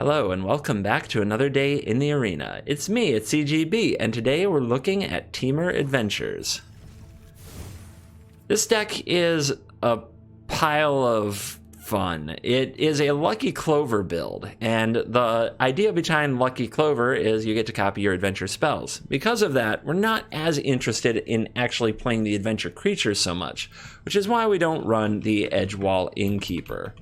Hello and welcome back to another day in the arena. It's me, it's CGB, and today we're looking at Temur Adventures. This deck is a pile of fun. It is a Lucky Clover build, and the idea behind Lucky Clover is you get to copy your adventure spells. Because of that, we're not as interested in actually playing the adventure creatures so much, which is why we don't run the Edgewall Innkeeper.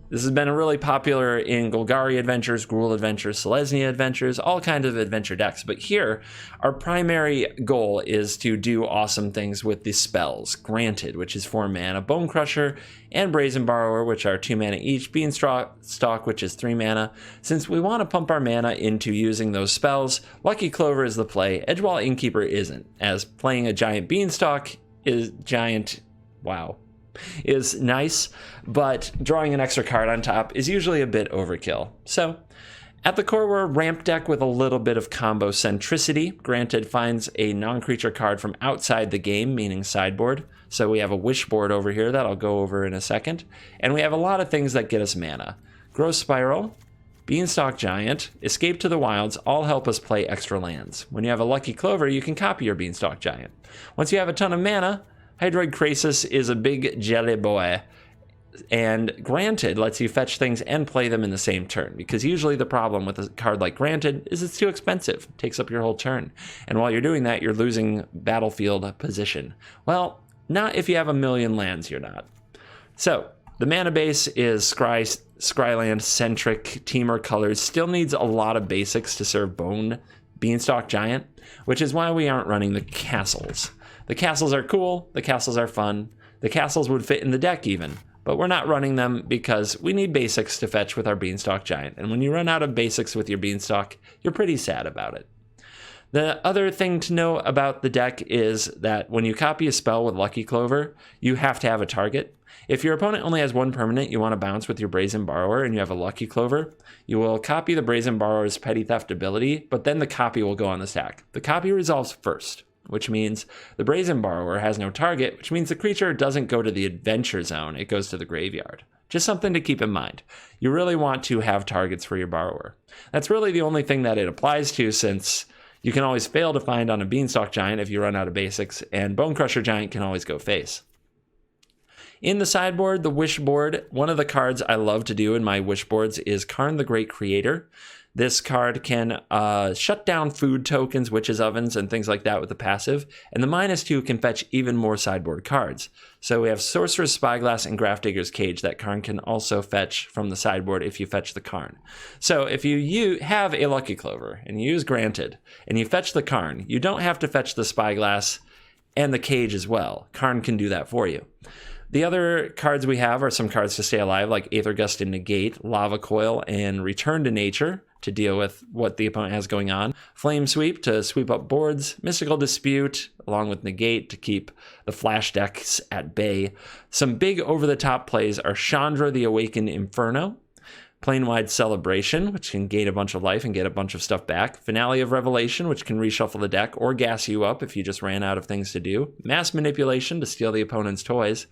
This has been really popular in Golgari Adventures, Gruul Adventures, Selesnya Adventures, all kinds of adventure decks. But here, our primary goal is to do awesome things with the spells. Granted, which is 4 mana, Bone Crusher, and Brazen Borrower, which are 2 mana each, Beanstalk, which is 3 mana. Since we want to pump our mana into using those spells, Lucky Clover is the play. Edgewall Innkeeper isn't, as playing a giant Beanstalk is nice, but drawing an extra card on top is usually a bit overkill. So, at the core, we're a ramp deck with a little bit of combo centricity. Granted finds a non-creature card from outside the game, meaning sideboard. So we have a wish board over here that I'll go over in a second. And we have a lot of things that get us mana. Growth Spiral, Beanstalk Giant, Escape to the Wilds all help us play extra lands. When you have a Lucky Clover, you can copy your Beanstalk Giant. Once you have a ton of mana, Hydroid Krasis is a big jelly boy, and Granted lets you fetch things and play them in the same turn, because usually the problem with a card like Granted is it's too expensive. It takes up your whole turn, and while you're doing that, you're losing battlefield position. Well, not if you have a million lands, you're not. So, the mana base is Scryland-centric Temur colors, still needs a lot of basics to serve Bone Beanstalk Giant, which is why we aren't running the castles. The castles are cool, the castles are fun, the castles would fit in the deck even, but we're not running them because we need basics to fetch with our Beanstalk Giant, and when you run out of basics with your Beanstalk, you're pretty sad about it. The other thing to know about the deck is that when you copy a spell with Lucky Clover, you have to have a target. If your opponent only has 1 permanent you want to bounce with your Brazen Borrower and you have a Lucky Clover, you will copy the Brazen Borrower's Petty Theft ability, but then the copy will go on the stack. The copy resolves first, which means the Brazen Borrower has no target, which means the creature doesn't go to the adventure zone, it goes to the graveyard. Just something to keep in mind. You really want to have targets for your borrower. That's really the only thing that it applies to, since you can always fail to find on a Beanstalk Giant if you run out of basics, and Bone Crusher Giant can always go face. In the sideboard, the Wish board, one of the cards I love to do in my Wish boards is Karn the Great Creator. This card can shut down food tokens, witches' ovens, and things like that with the passive. And the -2 can fetch even more sideboard cards. So we have Sorcerer's Spyglass and Grafdigger's Cage that Karn can also fetch from the sideboard if you fetch the Karn. So if you have a Lucky Clover and you use Granted and you fetch the Karn, you don't have to fetch the Spyglass and the Cage as well. Karn can do that for you. The other cards we have are some cards to stay alive, like Aether Gust and Negate, Lava Coil, and Return to Nature to deal with what the opponent has going on. Flame Sweep to sweep up boards. Mystical Dispute, along with Negate to keep the flash decks at bay. Some big over-the-top plays are Chandra the Awakened Inferno, Planewide Celebration, which can gain a bunch of life and get a bunch of stuff back. Finale of Revelation, which can reshuffle the deck or gas you up if you just ran out of things to do. Mass Manipulation to steal the opponent's toys.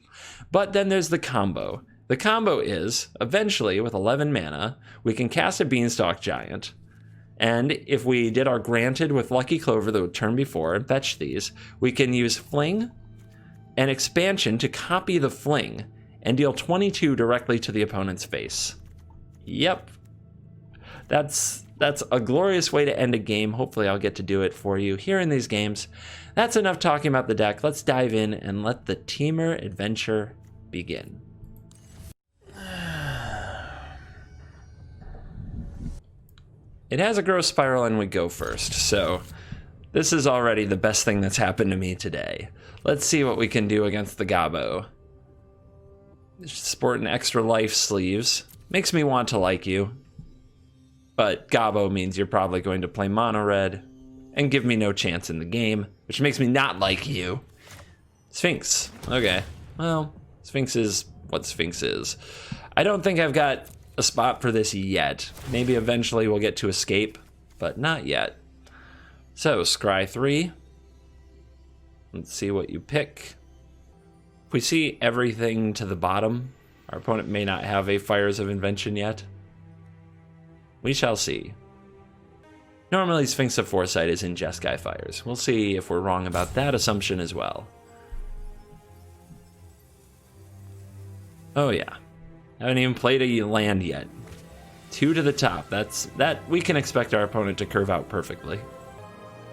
But then there's the combo. The combo is, eventually, with 11 mana, we can cast a Beanstalk Giant. And if we did our Granted with Lucky Clover the turn before and fetch these, we can use Fling and Expansion to copy the Fling and deal 22 directly to the opponent's face. Yep, that's a glorious way to end a game. Hopefully I'll get to do it for you here in these games. That's enough talking about the deck. Let's dive in and let the Temur adventure begin. It has a Growth Spiral and we go first, so this is already the best thing that's happened to me today. Let's see what we can do against the Gobbo. Sporting extra life sleeves. Makes me want to like you, but Gobbo means you're probably going to play mono red and give me no chance in the game, which makes me not like you. Sphinx, okay. Well, Sphinx is what Sphinx is. I don't think I've got a spot for this yet. Maybe eventually we'll get to Escape, but not yet. So, Scry 3. Let's see what you pick. If we see everything to the bottom, our opponent may not have a Fires of Invention yet. We shall see. Normally, Sphinx of Foresight is in Jeskai Fires. We'll see if we're wrong about that assumption as well. Oh yeah. Haven't even played a land yet. 2 to the top. That we can expect our opponent to curve out perfectly.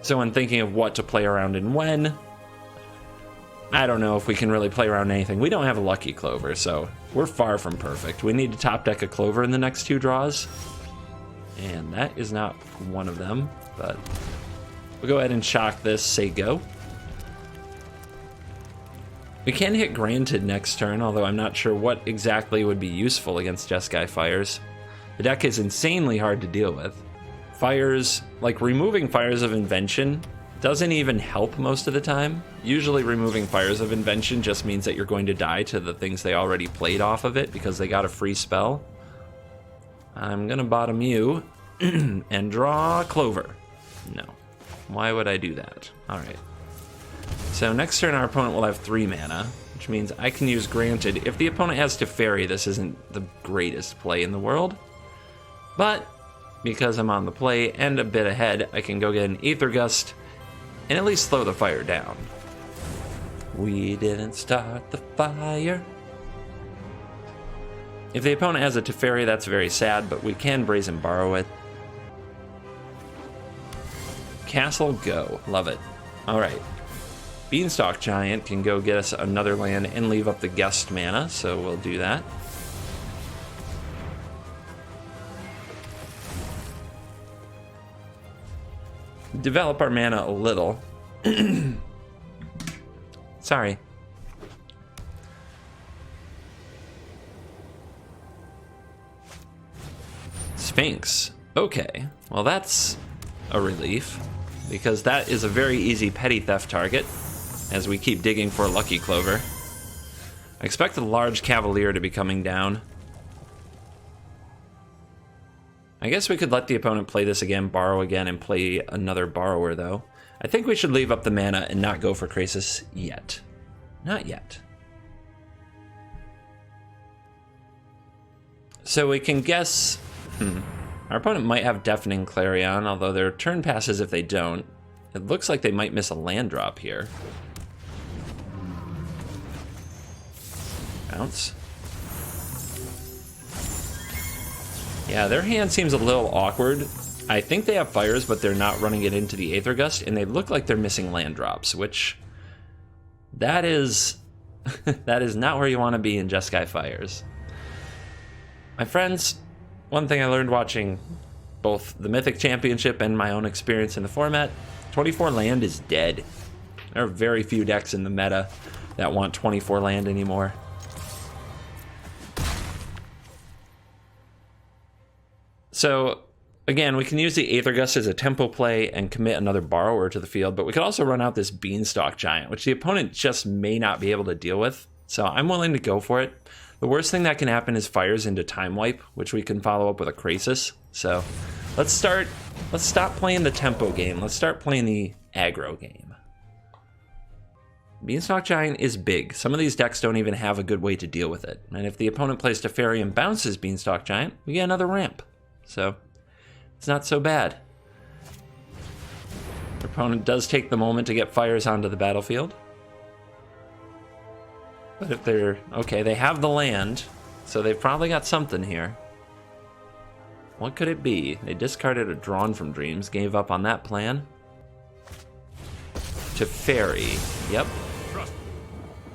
So when thinking of what to play around and when, I don't know if we can really play around anything. We don't have a Lucky Clover, so we're far from perfect. We need to top deck a Clover in the next 2 draws. And that is not one of them, but we'll go ahead and shock this, say go. We can hit Granted next turn, although I'm not sure what exactly would be useful against Jeskai Fires. The deck is insanely hard to deal with. Fires, like removing Fires of Invention, doesn't even help most of the time. Usually removing Fires of Invention just means that you're going to die to the things they already played off of it because they got a free spell. I'm gonna bottom you and draw Clover. No. Why would I do that? Alright. So next turn our opponent will have 3 mana, which means I can use Granted. If the opponent has Teferi, this isn't the greatest play in the world. But because I'm on the play and a bit ahead, I can go get an Aether Gust and at least slow the fire down. We didn't start the fire. If the opponent has a Teferi, that's very sad, but we can Brazen Borrow it. Castle, go. Love it. Alright. Beanstalk Giant can go get us another land and leave up the Gust mana, so we'll do that. Develop our mana a little. Sorry. Sphinx. Okay, well that's a relief, because that is a very easy petty theft target, as we keep digging for a Lucky Clover. I expect a large Cavalier to be coming down. I guess we could let the opponent play this again, borrow again, and play another Borrower, though. I think we should leave up the mana and not go for Krasis yet. Not yet. So we can guess... Our opponent might have Deafening Clarion, although their turn passes if they don't. It looks like they might miss a land drop here. Bounce. Yeah, their hand seems a little awkward. I think they have Fires, but they're not running it into the Aether Gust, and they look like they're missing land drops, which... That is... that is not where you want to be in Jeskai Fires. My friends... One thing I learned watching both the Mythic Championship and my own experience in the format, 24 land is dead. There are very few decks in the meta that want 24 land anymore. So, again, we can use the Aether Gust as a tempo play and commit another Borrower to the field, but we could also run out this Beanstalk Giant, which the opponent just may not be able to deal with. So I'm willing to go for it. The worst thing that can happen is Fires into Time Wipe, which we can follow up with a Krasis. So let's stop playing the tempo game. Let's start playing the aggro game. Beanstalk Giant is big. Some of these decks don't even have a good way to deal with it. And if the opponent plays Teferi and bounces Beanstalk Giant, we get another ramp. So it's not so bad. Our opponent does take the moment to get Fires onto the battlefield. But if they're... Okay, they have the land, so they've probably got something here. What could it be? They discarded a Drawn from Dreams, gave up on that plan. Teferi. Yep. Trust me,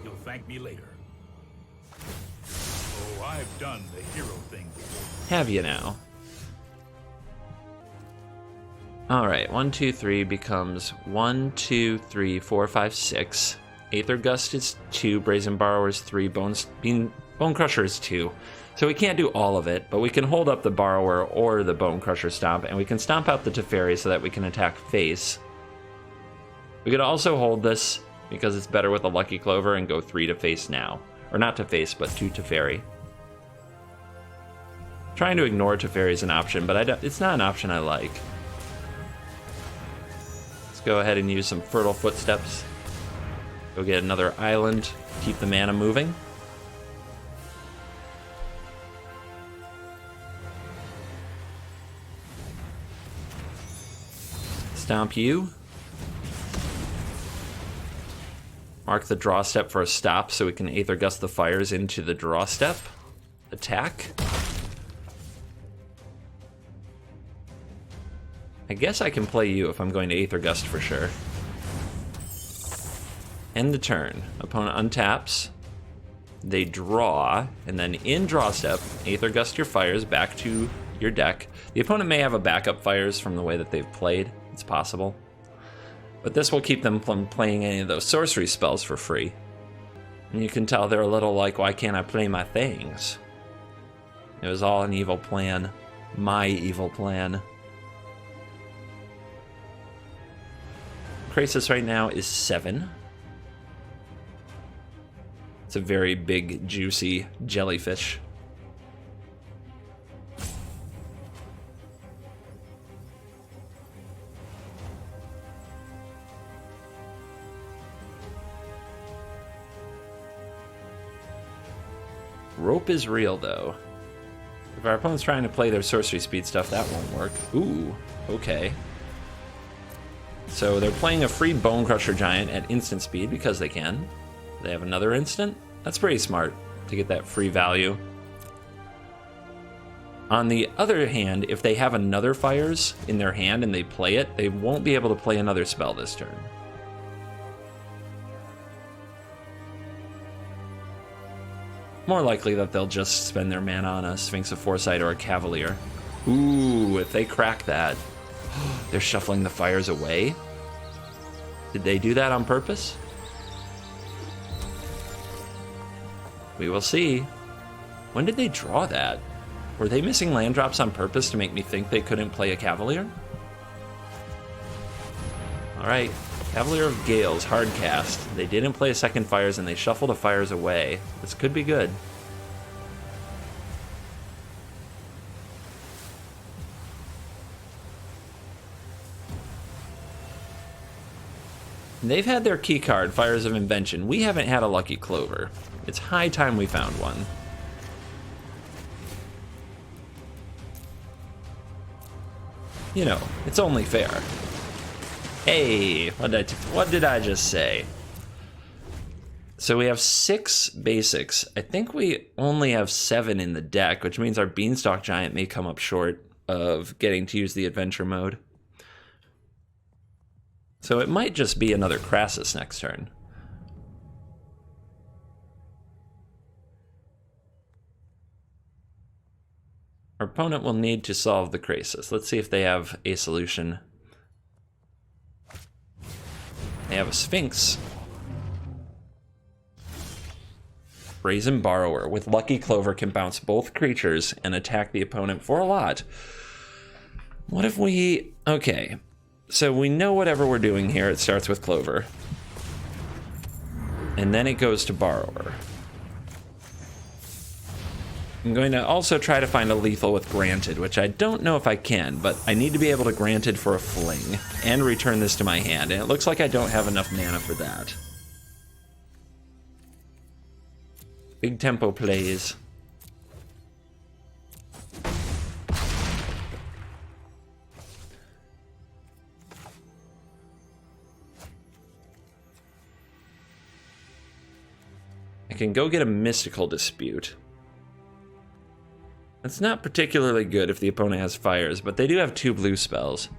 you'll thank me later. Oh, I've done the hero thing before. Have you now? Alright, 1, 2, 3 becomes 1, 2, 3, 4, 5, 6. Aether Gust is 2, Brazen Borrower is 3, Bone Crusher is 2. So we can't do all of it, but we can hold up the Borrower or the Bone Crusher Stomp, and we can stomp out the Teferi so that we can attack face. We could also hold this, because it's better with a Lucky Clover, and go 3 to face now. Or not to face, but to Teferi. Trying to ignore Teferi is an option, but it's not an option I like. Let's go ahead and use some Fertile Footsteps. Go get another island, keep the mana moving. Stomp you. Mark the draw step for a stop so we can Aether Gust the fires into the draw step. Attack. I guess I can play you if I'm going to Aether Gust for sure. End the turn. Opponent untaps. They draw, and then in draw step, Aether Gust your fires back to your deck. The opponent may have a backup fires from the way that they've played. It's possible. But this will keep them from playing any of those sorcery spells for free. And you can tell they're a little like, why can't I play my things? It was all an evil plan. My evil plan. Crisis right now is 7. It's a very big, juicy jellyfish. Rope is real, though. If our opponent's trying to play their sorcery speed stuff, that won't work. Ooh, okay. So they're playing a free Bone Crusher Giant at instant speed because they can. They have another instant? That's pretty smart to get that free value. On the other hand, if they have another fires in their hand and they play it, they won't be able to play another spell this turn. More likely that they'll just spend their mana on a Sphinx of Foresight or a Cavalier. Ooh, if they crack that, they're shuffling the fires away? Did they do that on purpose? We will see. When did they draw that? Were they missing land drops on purpose to make me think they couldn't play a Cavalier? Alright, Cavalier of Gales, hard cast. They didn't play a second fires and they shuffled the fires away. This could be good. They've had their key card, Fires of Invention. We haven't had a Lucky Clover. It's high time we found one. You know, it's only fair. Hey, what did I just say? So we have 6 basics. I think we only have 7 in the deck, which means our Beanstalk Giant may come up short of getting to use the adventure mode. So it might just be another Crassus next turn. Our opponent will need to solve the Crassus. Let's see if they have a solution. They have a Sphinx. Brazen Borrower with Lucky Clover can bounce both creatures and attack the opponent for a lot. What if we... Okay, so we know whatever we're doing here. It starts with Clover. And then it goes to Borrower. I'm going to also try to find a lethal with Granted, which I don't know if I can, but I need to be able to Granted for a Fling and return this to my hand, and it looks like I don't have enough mana for that. Big tempo plays. I can go get a Mystical Dispute. It's not particularly good if the opponent has fires, but they do have 2 blue spells.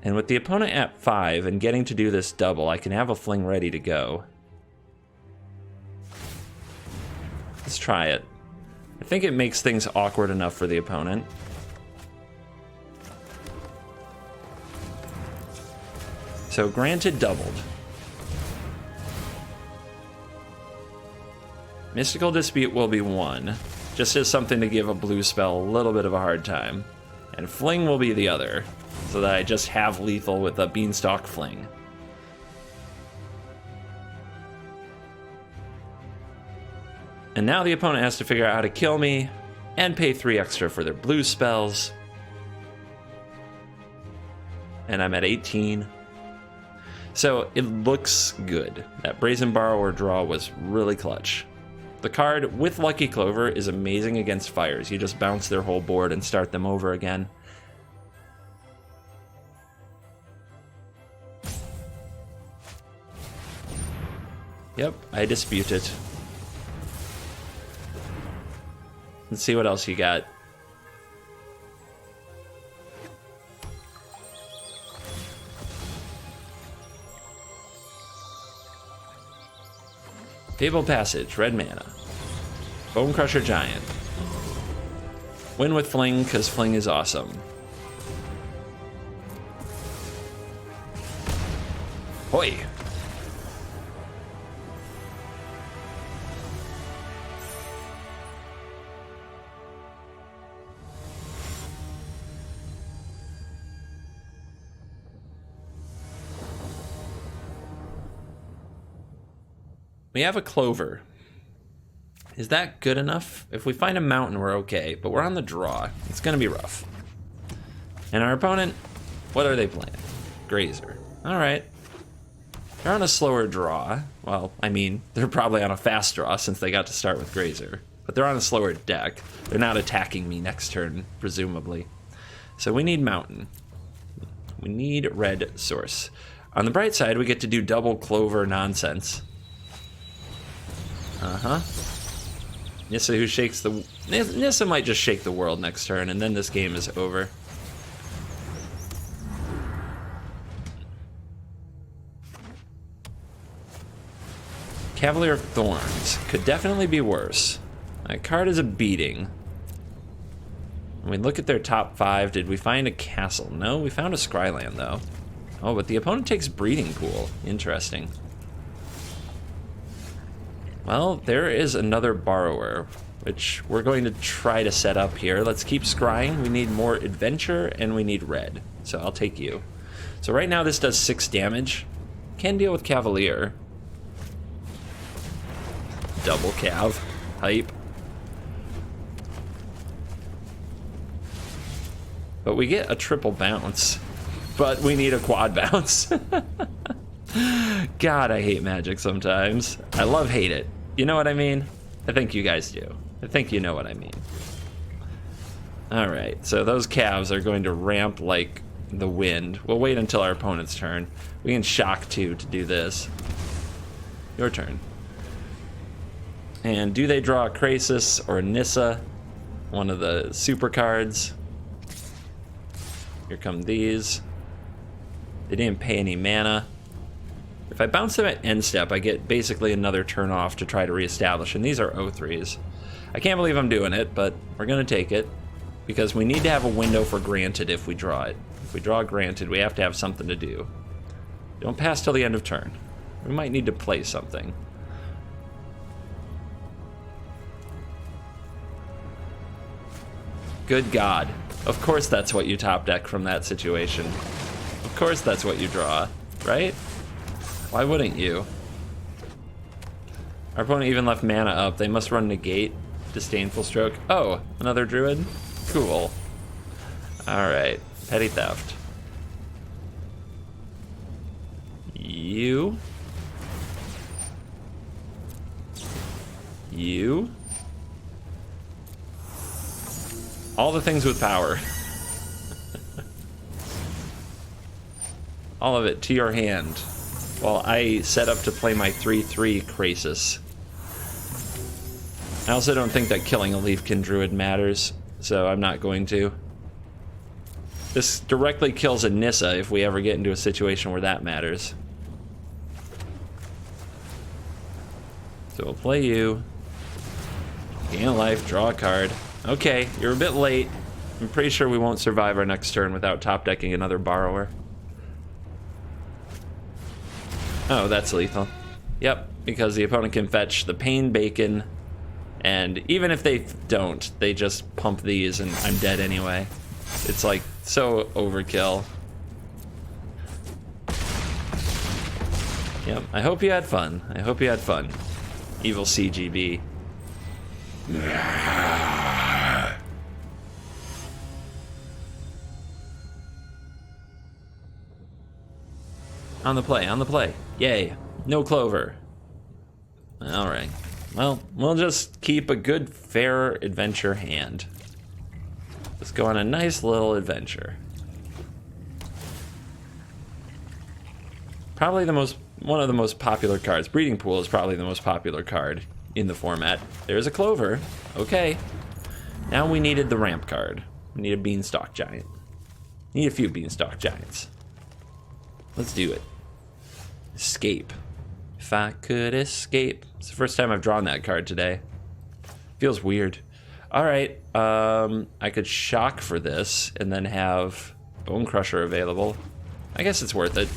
And with the opponent at 5 and getting to do this double, I can have a Fling ready to go. Let's try it. I think it makes things awkward enough for the opponent. So Granted doubled. Mystical Dispute will be 1, just as something to give a blue spell a little bit of a hard time. And Fling will be the other, so that I just have lethal with a Beanstalk Fling. And now the opponent has to figure out how to kill me, and pay 3 extra for their blue spells. And I'm at 18. So it looks good. That Brazen Borrower draw was really clutch. The card with Lucky Clover is amazing against fires. You just bounce their whole board and start them over again. Yep, I dispute it. Let's see what else you got. Fabled Passage, red mana. Bone Crusher Giant. Win with Fling, because Fling is awesome. Hoi! We have a Clover. Is that good enough? If we find a mountain, we're okay, but we're on the draw. It's gonna be rough. And our opponent, what are they playing? Grazer. All right. They're on a slower draw. Well, I mean, they're probably on a fast draw since they got to start with Grazer. But they're on a slower deck. They're not attacking me next turn, presumably. So we need mountain. We need red source. On the bright side, we get to do double Clover nonsense. Uh-huh. Nissa who shakes the... Nissa might just shake the world next turn, and then this game is over. Cavalier of Thorns. Could definitely be worse. That card is a beating. When we look at their top 5, did we find a castle? No, we found a Scryland, though. Oh, but the opponent takes Breeding Pool. Interesting. Well, there is another Borrower, which we're going to try to set up here. Let's keep scrying. We need more adventure, and we need red. So I'll take you. So right now this does 6 damage. Can deal with Cavalier. Double Cav. Hype. But we get a triple bounce. But we need a quad bounce. God, I hate Magic sometimes. I love hate it. You know what I mean? I think you guys do. I think you know what I mean. Alright, so those calves are going to ramp like the wind. We'll wait until our opponent's turn. We can shock 2 to do this. Your turn. And do they draw a Krasis or a Nissa? One of the super cards. Here come these. They didn't pay any mana. If I bounce them at end step, I get basically another turn off to try to reestablish, and these are 0-3s. I can't believe I'm doing it, but we're going to take it, because we need to have a window for granted if we draw it. If we draw granted, we have to have something to do. Don't pass till the end of turn. We might need to play something. Good God. Of course that's what you top deck from that situation. Of course that's what you draw, right? Why wouldn't you? Our opponent even left mana up. They must run Negate, Disdainful Stroke. Oh, another Druid? Cool. Alright, Petty Theft. You. You. All the things with power. All of it to your hand. While I set up to play my 3/3 Krasis. I also don't think that killing a Leafkin Druid matters, so I'm not going to. This directly kills a Nissa if we ever get into a situation where that matters. So we'll play you. Gain a life, draw a card. Okay, you're a bit late. I'm pretty sure we won't survive our next turn without top decking another Borrower. Oh, that's lethal. Yep, because the opponent can fetch the Pain Bacon, and even if they don't, they just pump these and I'm dead anyway. It's like so overkill. Yep, I hope you had fun. I hope you had fun. Evil CGB. On the play, on the play. Yay. No Clover. Alright. Well, we'll just keep a good, fair adventure hand. Let's go on a nice little adventure. Probably the most one of the most popular cards. Breeding Pool is probably the most popular card in the format. There's a Clover. Okay. Now we needed the ramp card. We need a Beanstalk Giant. Need a few Beanstalk Giants. Let's do it. Escape. If I could escape. It's the first time I've drawn that card today. Feels weird. Alright, I could shock for this and then have Bone Crusher available. I guess it's worth it.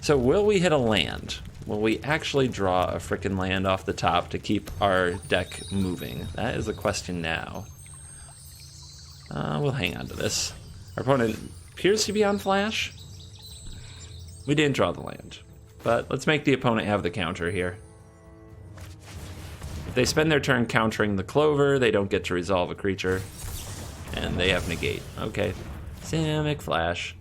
So will we hit a land? Will we actually draw a frickin' land off the top to keep our deck moving? That is the question now. We'll hang on to this. Our opponent appears to be on flash. We didn't draw the land, but let's make the opponent have the counter here. If they spend their turn countering the Clover, they don't get to resolve a creature, and they have negate. Okay, Simic Flash.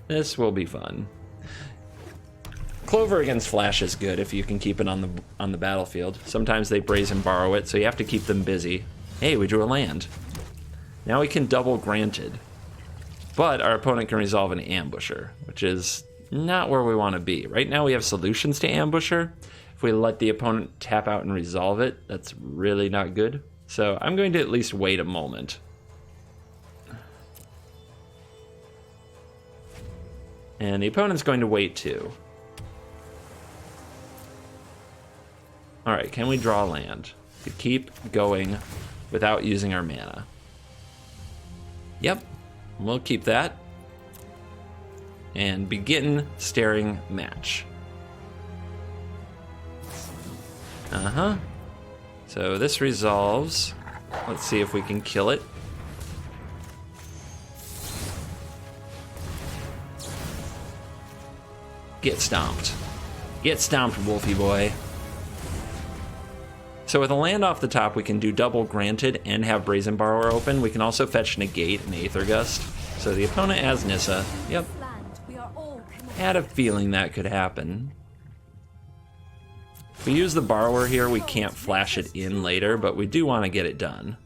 This will be fun. Clover against Flash is good if you can keep it on the battlefield. Sometimes they brazen borrow it, so you have to keep them busy. Hey, we drew a land. Now we can double Granted. But our opponent can resolve an Ambusher, which is not where we want to be. Right now we have solutions to Ambusher. If we let the opponent tap out and resolve it, that's really not good. So I'm going to at least wait a moment. And the opponent's going to wait too. Alright, can we draw land? To keep going without using our mana. Yep, we'll keep that. And begin staring match. Uh-huh. So this resolves. Let's see if we can kill it. Get stomped. Get stomped, Wolfie boy. So with a land off the top, we can do double Granted and have Brazen Borrower open. We can also fetch Negate and Aether Gust. So the opponent has Nissa. Yep. Had a feeling that could happen. If we use the Borrower here, we can't flash it in later, but we do want to get it done.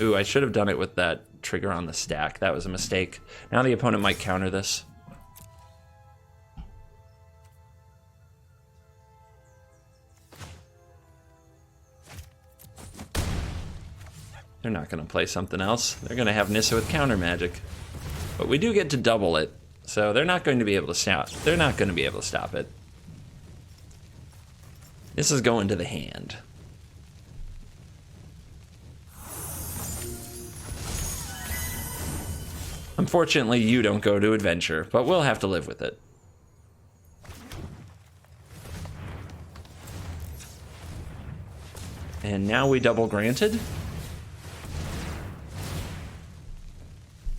Ooh, I should have done it with that trigger on the stack. That was a mistake. Now the opponent might counter this. They're not going to play something else. They're going to have Nissa with counter magic. But we do get to double it, so they're not going to be able to stop. They're not going to be able to stop it. This is going to the hand. Unfortunately, you don't go to adventure, but we'll have to live with it. And now we double Granted.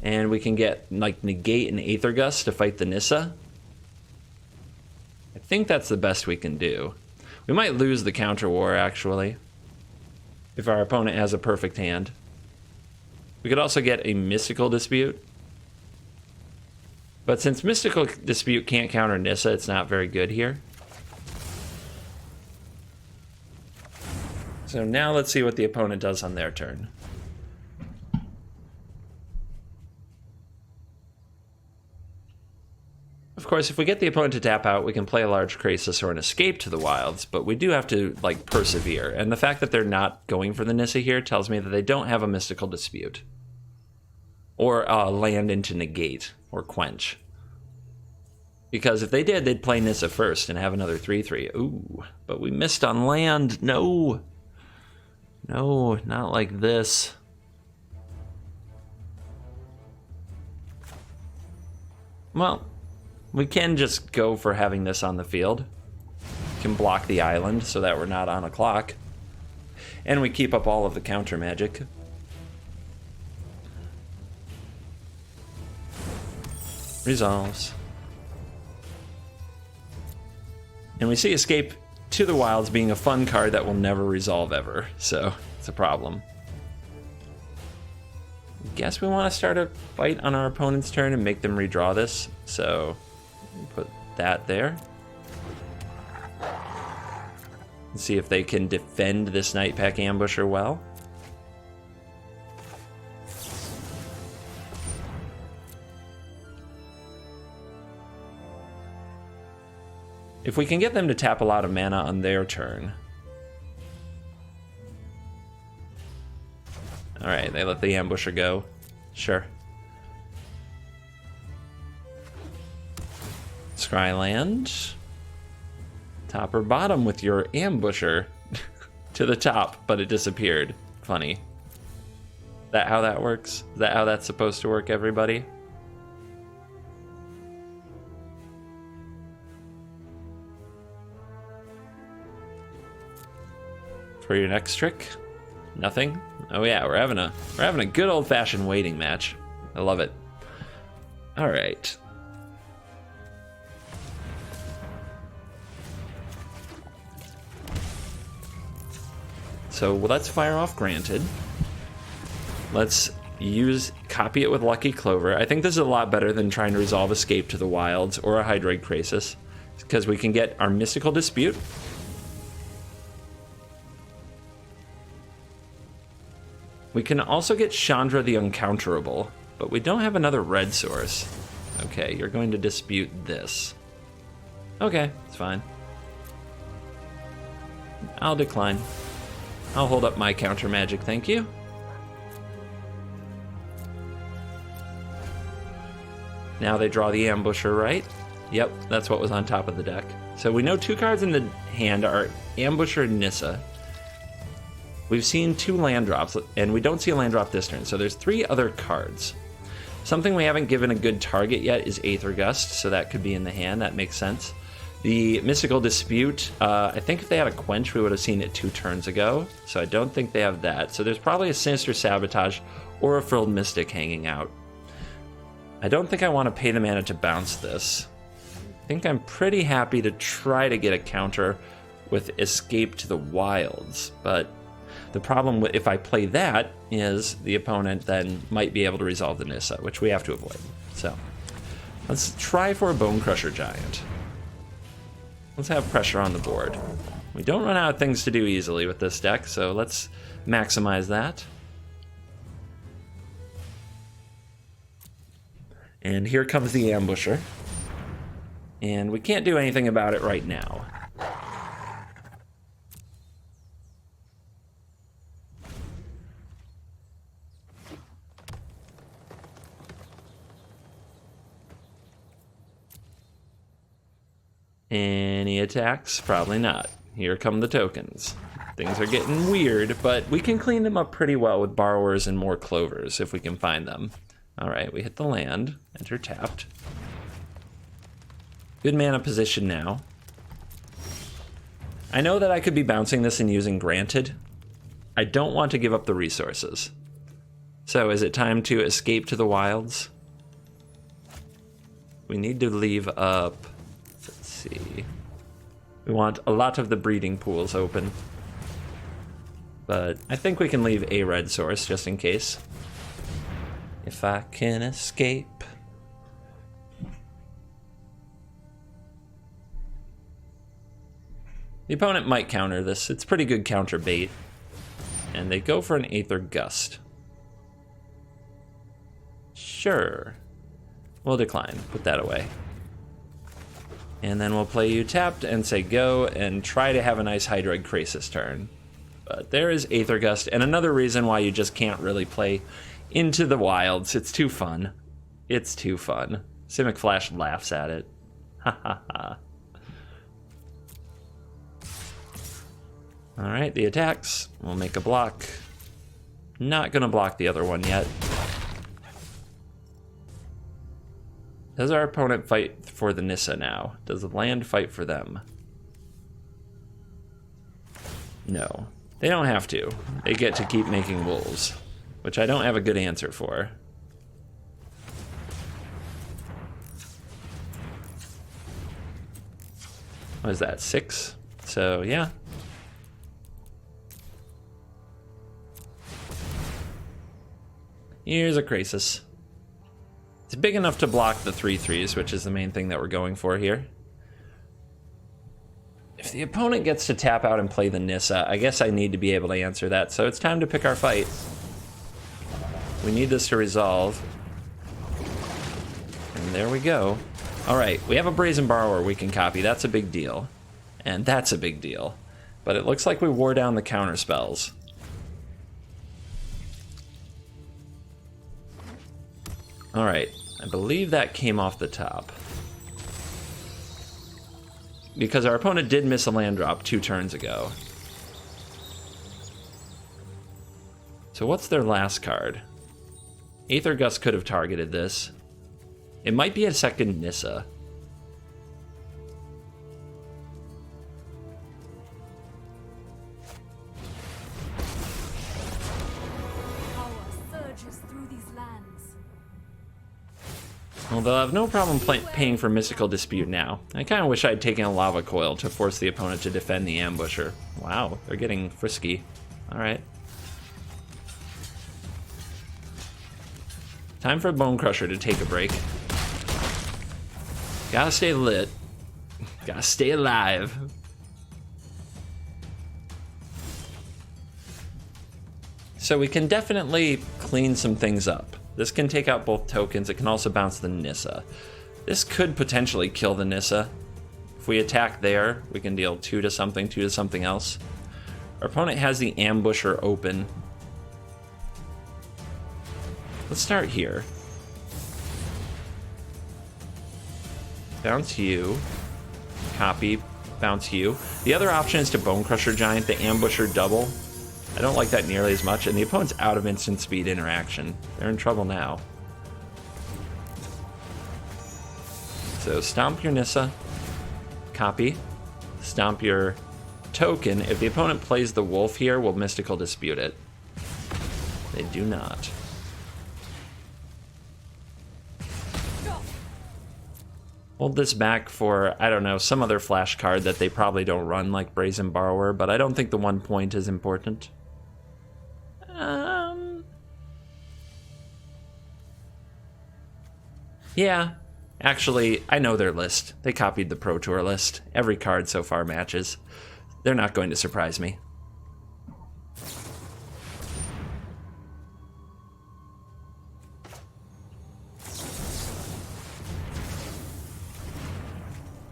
And we can get, like, Negate and Aether Gust to fight the Nissa. I think that's the best we can do. We might lose the counter war, actually, if our opponent has a perfect hand. We could also get a Mystical Dispute. But since Mystical Dispute can't counter Nissa, it's not very good here. So now let's see what the opponent does on their turn. Of course, if we get the opponent to tap out, we can play a large Krasis or an Escape to the Wilds, but we do have to, like, persevere. And the fact that they're not going for the Nissa here tells me that they don't have a Mystical Dispute. Or land into Negate or Quench. Because if they did, they'd play Nissa first and have another 3/3. Ooh, but we missed on land. No. No, not like this. Well, we can just go for having this on the field. We can block the island so that we're not on a clock. And we keep up all of the counter magic. Resolves. And we see Escape to the Wilds being a fun card that will never resolve ever. So it's a problem. Guess we want to start a fight on our opponent's turn and make them redraw this. So put that there. And see if they can defend this Night Pack Ambusher well. If we can get them to tap a lot of mana on their turn. Alright, they let the ambusher go. Sure. Scryland. Top or bottom with your ambusher. To the top, but it disappeared. Funny. Is that how that works? Is that how that's supposed to work, everybody? For your next trick? Nothing? Oh yeah, we're having a good old-fashioned waiting match. I love it. All right. So let's fire off Granted. Let's copy it with Lucky Clover. I think this is a lot better than trying to resolve Escape to the Wilds or a Hydroid Krasis, because we can get our Mystical Dispute. We can also get Chandra the Uncounterable, but we don't have another red source. Okay, you're going to dispute this. Okay, it's fine. I'll decline. I'll hold up my counter magic, thank you. Now they draw the Ambusher, right? Yep, that's what was on top of the deck. So we know 2 cards in the hand are Ambusher and Nissa. We've seen 2 land drops, and we don't see a land drop this turn, so there's 3 other cards. Something we haven't given a good target yet is Aether Gust, so that could be in the hand, that makes sense. The Mystical Dispute, I think if they had a Quench, we would have seen it 2 turns ago, so I don't think they have that. So there's probably a Sinister Sabotage or a Frilled Mystic hanging out. I don't think I want to pay the mana to bounce this. I think I'm pretty happy to try to get a counter with Escape to the Wilds, but the problem with if I play that is the opponent then might be able to resolve the Nissa, which we have to avoid. So let's try for a Bone Crusher Giant. Let's have pressure on the board. We don't run out of things to do easily with this deck, so let's maximize that. And here comes the Ambusher. And we can't do anything about it right now. Any attacks? Probably not. Here come the tokens. Things are getting weird, but we can clean them up pretty well with Borrowers and more Clovers if we can find them. Alright, we hit the land. Enter tapped. Good mana position now. I know that I could be bouncing this and using Granted. I don't want to give up the resources. So is it time to Escape to the Wilds? We need to leave up... Let's see. We want a lot of the breeding pools open. But I think we can leave a red source just in case. If I can escape. The opponent might counter this. It's pretty good counter bait. And they go for an Aether Gust. Sure. We'll decline. Put that away. And then we'll play you tapped and say go and try to have a nice Hydroid Krasis turn. But there is Aether Gust, and another reason why you just can't really play Into the Wilds. It's too fun. It's too fun. Simic Flash laughs at it. Ha ha ha. Alright, the attacks. We'll make a block. Not gonna block the other one yet. Does our opponent fight for the Nissa now? Does the land fight for them? No. They don't have to. They get to keep making wolves, which I don't have a good answer for. What is that, 6? So, yeah. Here's a Krasis. It's big enough to block the 3/3s, which is the main thing that we're going for here. If the opponent gets to tap out and play the Nissa, I guess I need to be able to answer that, so it's time to pick our fight. We need this to resolve. And there we go. All right, we have a Brazen Borrower we can copy. That's a big deal. And that's a big deal. But it looks like we wore down the counter spells. All right, I believe that came off the top. Because our opponent did miss a land drop 2 turns ago. So what's their last card? Aether Gust could have targeted this. It might be a second Nissa. Power surges through these lands. Well, they'll have no problem paying for Mystical Dispute now. I kind of wish I'd taken a Lava Coil to force the opponent to defend the Ambusher. Wow, they're getting frisky. Alright. Time for Bone Crusher to take a break. Gotta stay lit. Gotta stay alive. So we can definitely clean some things up. This can take out both tokens. It can also bounce the Nissa. This could potentially kill the Nissa. If we attack there, we can deal 2 to something, 2 to something else. Our opponent has the Ambusher open. Let's start here. Bounce you. Copy. Bounce you. The other option is to Bone Crusher Giant, the Ambusher double. I don't like that nearly as much, and the opponent's out of instant speed interaction. They're in trouble now. So stomp your Nissa. Copy. Stomp your token. If the opponent plays the wolf here, we'll Mystical Dispute it. They do not. Hold this back for, I don't know, some other flash card that they probably don't run, like Brazen Borrower, but I don't think the 1 point is important. Yeah. Actually, I know their list. They copied the Pro Tour list. Every card so far matches. They're not going to surprise me.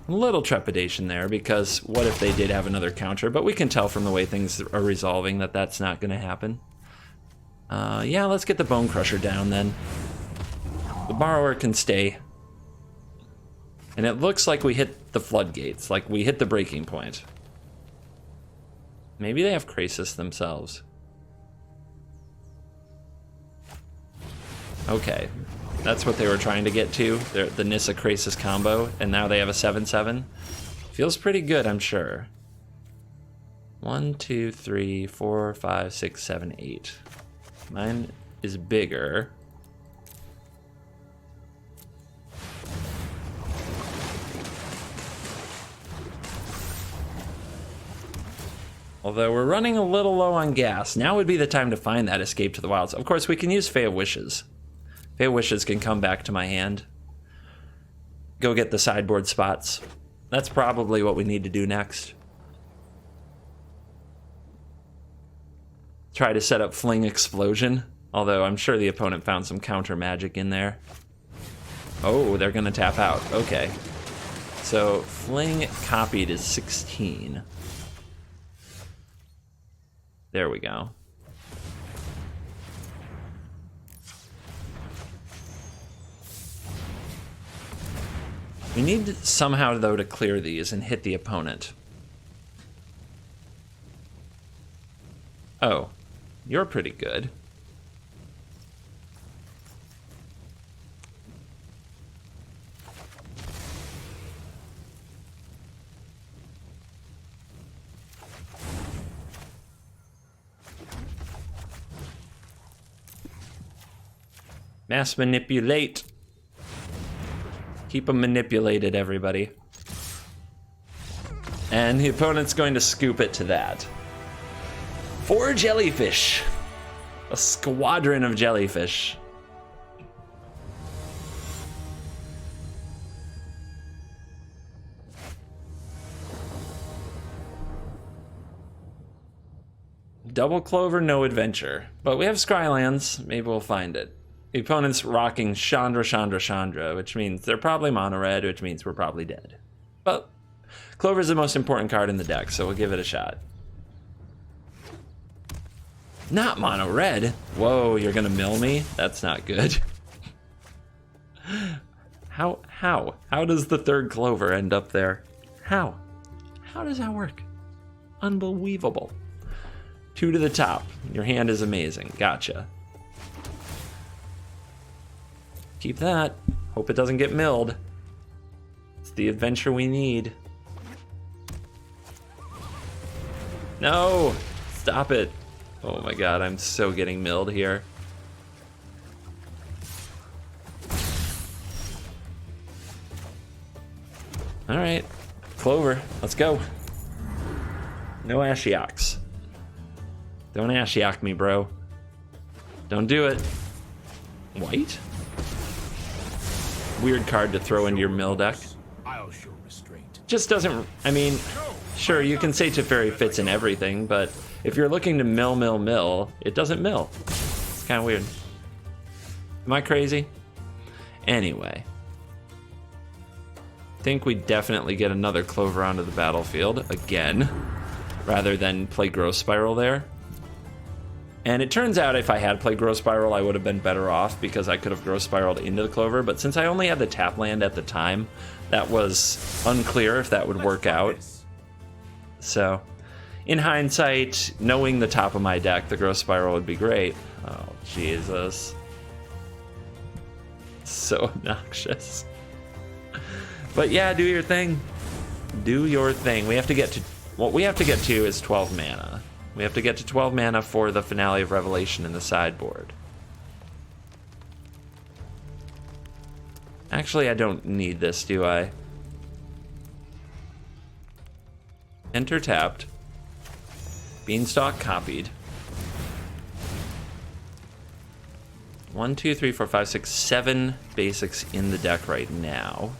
A little trepidation there, because what if they did have another counter? But we can tell from the way things are resolving that that's not going to happen. Yeah, let's get the Bone Crusher down then. The Borrower can stay. And it looks like we hit the floodgates, like we hit the breaking point. Maybe they have Krasis themselves. Okay, that's what they were trying to get to, the Nissa Krasis combo, and now they have a 7/7. Feels pretty good, I'm sure. 1, 2, 3, 4, 5, 6, 7, 8. Mine is bigger. Although we're running a little low on gas. Now would be the time to find that Escape to the Wilds. Of course, we can use Fey of Wishes. Fey of Wishes can come back to my hand. Go get the sideboard spots. That's probably what we need to do next. Try to set up Fling Explosion. Although I'm sure the opponent found some counter magic in there. Oh, they're going to tap out. Okay. So Fling copied is 16. There we go. We need somehow, though, to clear these and hit the opponent. Oh, you're pretty good. Mass manipulate. Keep them manipulated, everybody. And the opponent's going to scoop it to that. 4 jellyfish. A squadron of jellyfish. Double Clover, no adventure. But we have Scrylands. Maybe we'll find it. The opponent's rocking Chandra, Chandra, Chandra, which means they're probably mono red, which means we're probably dead. But Clover's the most important card in the deck, so we'll give it a shot. Not mono red. Whoa, you're gonna mill me? That's not good. How does the third Clover end up there? How does that work? Unbelievable. 2 to the top. Your hand is amazing. Gotcha. Keep that. Hope it doesn't get milled. It's the adventure we need. No! Stop it. Oh my god, I'm so getting milled here. Alright. Clover. Let's go. No Ashioks. Don't Ashiok me, bro. Don't do it. White? Weird card to throw into your mill deck. I'll show restraint. Just doesn't, I mean, sure, you can say Teferi fits in everything, but if you're looking to mill, it doesn't mill. It's kind of weird. Am I crazy? Anyway. I think we definitely get another Clover onto the battlefield again, rather than play Growth Spiral there. And it turns out if I had played Growth Spiral, I would have been better off because I could have Growth Spiraled into the Clover. But since I only had the tap land at the time, that was unclear if that would work out. So, in hindsight, knowing the top of my deck, the Growth Spiral would be great. Oh, Jesus. So obnoxious. But yeah, do your thing. Do your thing. We have to get to... What we have to get to is 12 mana. We have to get to 12 mana for the Finale of Revelation in the sideboard. Actually, I don't need this, do I? Enter tapped. Beanstalk copied. 1, 2, 3, 4, 5, 6, 7 basics in the deck right now.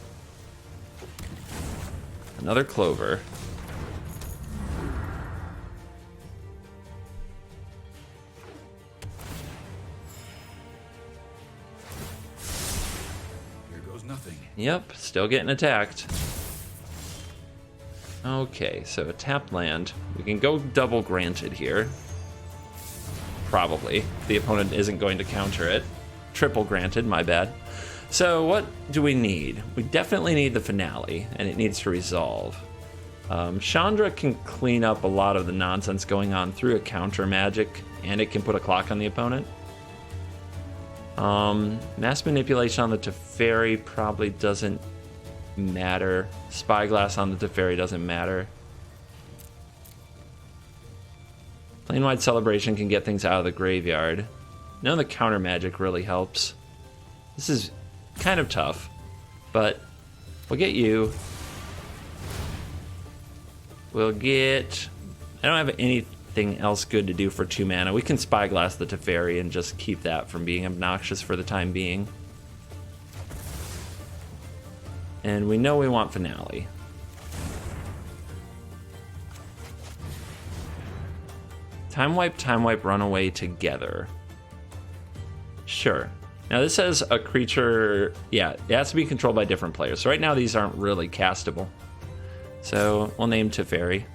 Another Clover. Nothing. Yep, still getting attacked. Okay, so a tapped land. We can go double granted here. Probably. The opponent isn't going to counter it. Triple granted, my bad. So what do we need? We definitely need the Finale, and it needs to resolve. Chandra can clean up a lot of the nonsense going on through a counter magic, and it can put a clock on the opponent. Mass Manipulation on the Teferi probably doesn't matter. Spyglass on the Teferi doesn't matter. Plane-wide Celebration can get things out of the graveyard. None of the counter magic really helps. This is kind of tough, but we'll get you. We'll get... I don't have anything else good to do for 2 mana. We can Spyglass the Teferi and just keep that from being obnoxious for the time being. And we know we want Finale. Time wipe, run away together. Sure. Now this says a creature, yeah, it has to be controlled by different players. So right now these aren't really castable. So we'll name Teferi.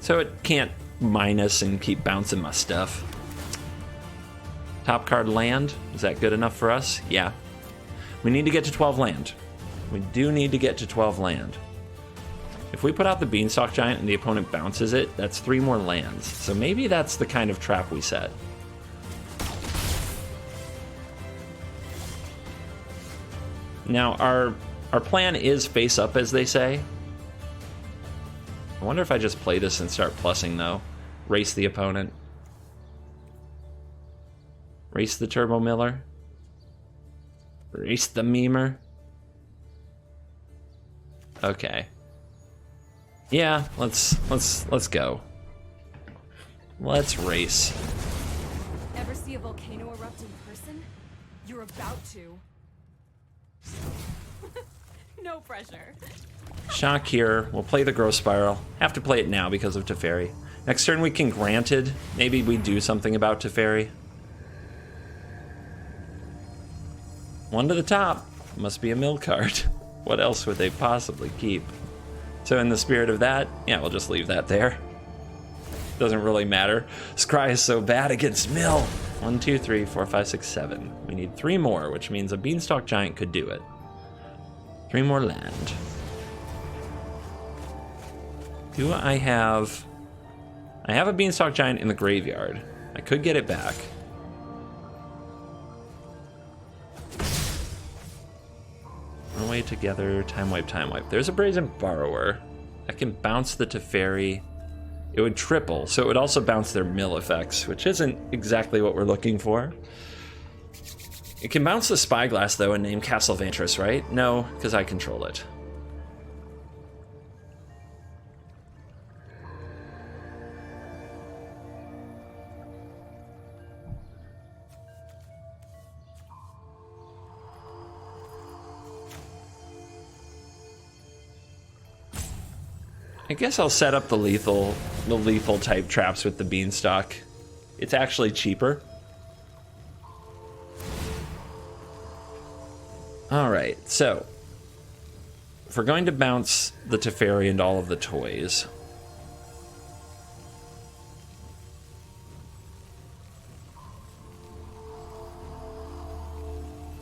So it can't minus and keep bouncing my stuff. Top card land, is that good enough for us? Yeah. We need to get to 12 land. We do need to get to 12 land. If we put out the Beanstalk Giant and the opponent bounces it, that's 3 more lands. So maybe that's the kind of trap we set. Now, our plan is face up, as they say. I wonder if I just play this and start plussing, though. Race the opponent. Race the Turbo Miller. Race the Memer. Okay. Yeah, let's go. Let's race. Ever see a volcano erupt in person? You're about to. No pressure. Shock here. We'll play the Growth Spiral. Have to play it now because of Teferi. Next turn we can Granted. Maybe we do something about Teferi. 1 to the top. Must be a mill card. What else would they possibly keep? So in the spirit of that, yeah, we'll just leave that there. Doesn't really matter. Scry is so bad against mill. 1, 2, 3, 4, 5, 6, 7. We need 3 more, which means a Beanstalk Giant could do it. 3 more land. Do I have... I have a Beanstalk Giant in the graveyard. I could get it back. Run away together, time wipe, time wipe. There's a Brazen Borrower. I can bounce the Teferi. It would triple, so it would also bounce their mill effects, which isn't exactly what we're looking for. It can bounce the Spyglass, though, and name Castle Vantress, right? No, because I control it. I guess I'll set up the lethal type traps with the Beanstalk. It's actually cheaper. Alright, so if we're going to bounce the Teferi and all of the toys,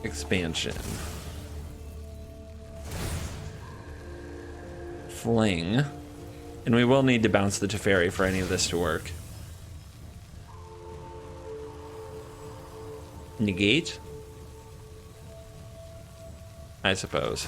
expansion, fling, and we will need to bounce the Teferi for any of this to work. Negate? I suppose.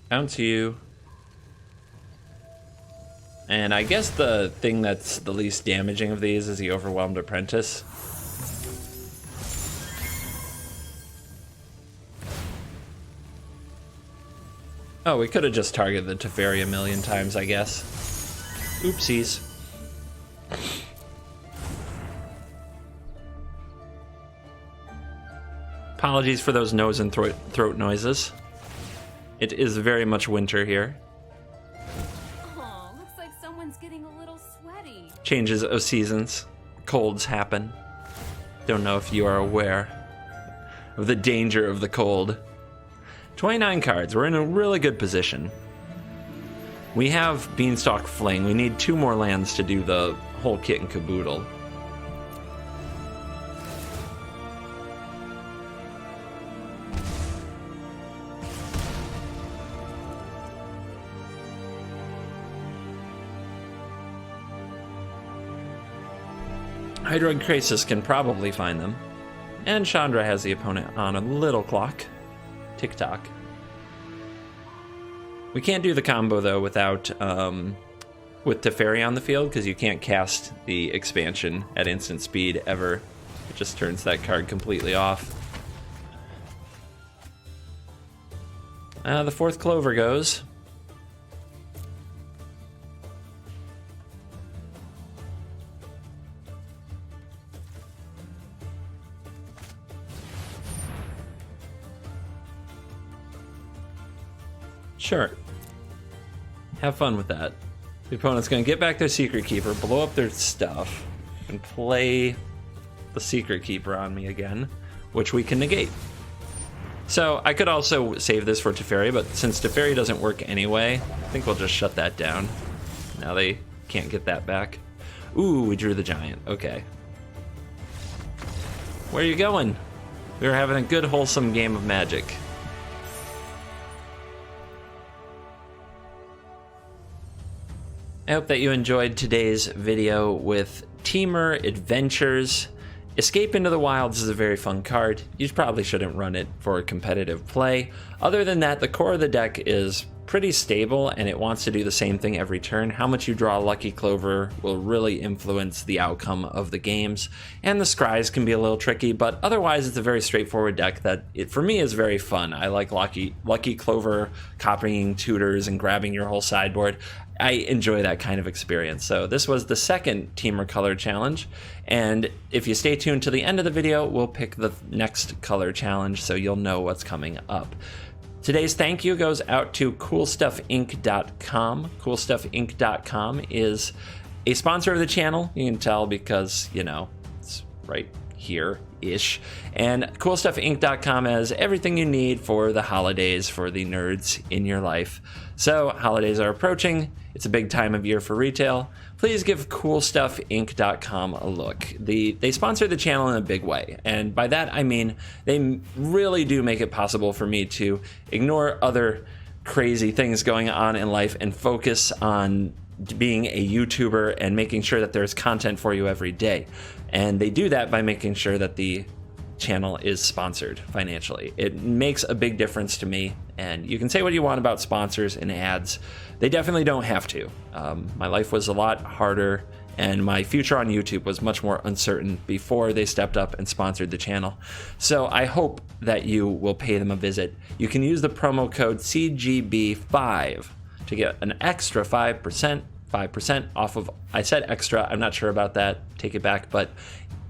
Bounce you. And I guess the thing that's the least damaging of these is the Overwhelmed Apprentice. Oh, we could have just targeted the Teferi a million times, I guess. Oopsies. Apologies for those nose and throat noises. It is very much winter here. Oh, looks like someone's getting a little sweaty. Changes of seasons. Colds happen. Don't know if you are aware of the danger of the cold. 29 cards. We're in a really good position. We have Beanstalk Fling. We need 2 more lands to do the whole kit and caboodle. Hydro and Krasis can probably find them. And Chandra has the opponent on a little clock. Tick-tock. We can't do the combo, though, without with Teferi on the field, because you can't cast the expansion at instant speed ever. It just turns that card completely off. The 4th Clover goes. Sure. Have fun with that. The opponent's going to get back their Secret Keeper, blow up their stuff, and play the Secret Keeper on me again, which we can negate. So I could also save this for Teferi, but since Teferi doesn't work anyway, I think we'll just shut that down. Now they can't get that back. Ooh, we drew the Giant. Okay. Where are you going? We were having a good, wholesome game of Magic. I hope that you enjoyed today's video with Temur Adventures. Escape into the Wilds is a very fun card. You probably shouldn't run it for competitive play. Other than that, the core of the deck is pretty stable and it wants to do the same thing every turn. How much you draw Lucky Clover will really influence the outcome of the games. And the scries can be a little tricky, but otherwise it's a very straightforward deck that, for me, is very fun. I like Lucky Clover, copying tutors and grabbing your whole sideboard. I enjoy that kind of experience. So this was the second Temur color challenge, and if you stay tuned to the end of the video, we'll pick the next color challenge so you'll know what's coming up. Today's thank you goes out to CoolstuffInc.com. CoolstuffInc.com is a sponsor of the channel. You can tell because, you know, it's right here-ish. And CoolstuffInc.com has everything you need for the holidays for the nerds in your life. So holidays are approaching. It's a big time of year for retail. Please give CoolstuffInc.com a look. They sponsor the channel in a big way. And by that, I mean they really do make it possible for me to ignore other crazy things going on in life and focus on being a YouTuber and making sure that there's content for you every day. And they do that by making sure that the channel is sponsored financially. It makes a big difference to me, and you can say what you want about sponsors and ads. They definitely don't have to. My life was a lot harder, and my future on YouTube was much more uncertain before they stepped up and sponsored the channel. So I hope that you will pay them a visit. You can use the promo code CGB5 to get an extra 5% off of, I said extra, I'm not sure about that, take it back, but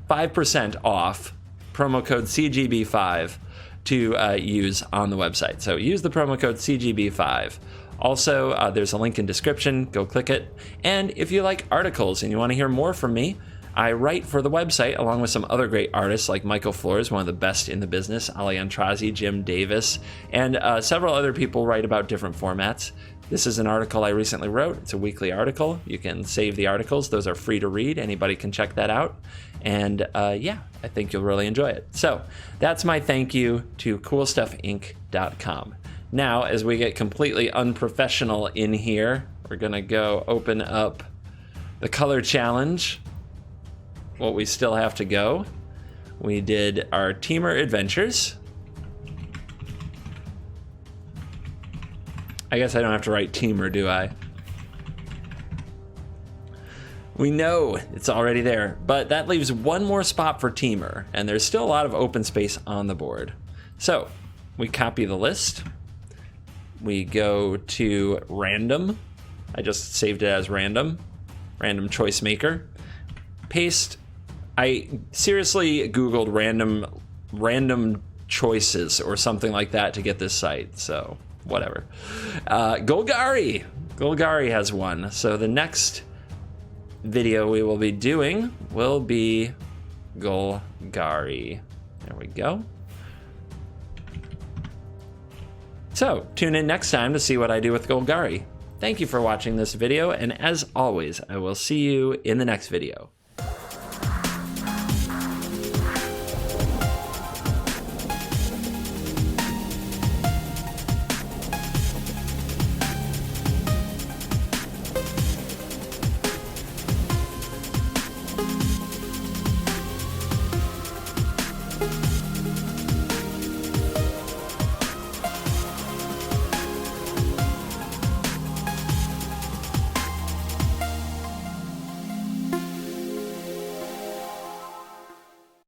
5% off, promo code CGB5 to use on the website. So use the promo code CGB5. Also, there's a link in description, go click it. And if you like articles and you want to hear more from me, I write for the website along with some other great artists like Michael Flores, one of the best in the business, Ali Antrazi, Jim Davis, and several other people write about different formats. This is an article I recently wrote. It's a weekly article. You can save the articles. Those are free to read. Anybody can check that out. And yeah, I think you'll really enjoy it. So that's my thank you to CoolstuffInc.com. Now, as we get completely unprofessional in here, we're going to go open up the color challenge. What we still have to go. We did our Temur adventures. I guess I don't have to write Temur, do I? We know it's already there, but that leaves one more spot for Temur, and there's still a lot of open space on the board. So we copy the list. We go to random. I just saved it as random choice maker. Paste. I seriously Googled random choices or something like that to get this site, so whatever. Golgari has one. So the next video we will be doing will be Golgari. There we go. So tune in next time to see what I do with Golgari. Thank you for watching this video, and as always, I will see you in the next video.